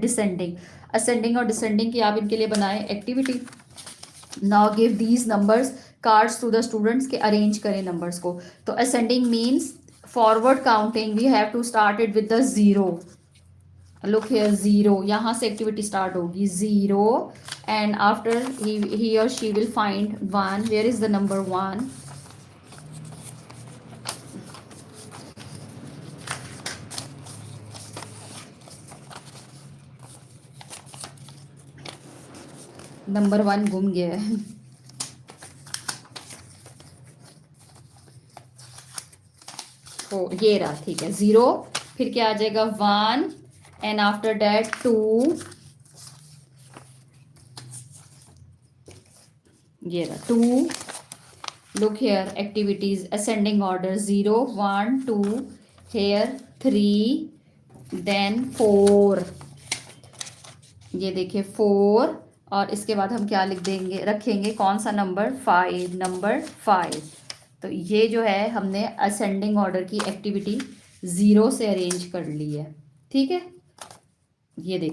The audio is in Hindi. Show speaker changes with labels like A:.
A: डिसेंडिंग। असेंडिंग और डिसेंडिंग की आप इनके लिए बनाएं activity. Now give these numbers cards to the students के अरेंज करें नंबर्स को। तो ascending means forward counting, we have to start it with the zero. Look here, zero, यहाँ से एक्टिविटी स्टार्ट होगी, जीरो, एंड आफ्टर ही और she will find one. Where is the number one? Number one गुम गया है। ओ ये रहा, ठीक है, जीरो, फिर क्या आ जाएगा, one, and after that two, ये रहा two. Look here, activities ascending order, zero, one, two, here three, then four, ये देखिए फोर, और इसके बाद हम क्या लिख देंगे, रखेंगे कौन सा नंबर, फाइव, नंबर फाइव। तो ये जो है हमने असेंडिंग ऑर्डर की एक्टिविटी जीरो से अरेंज कर ली है, ठीक है। ये देखिए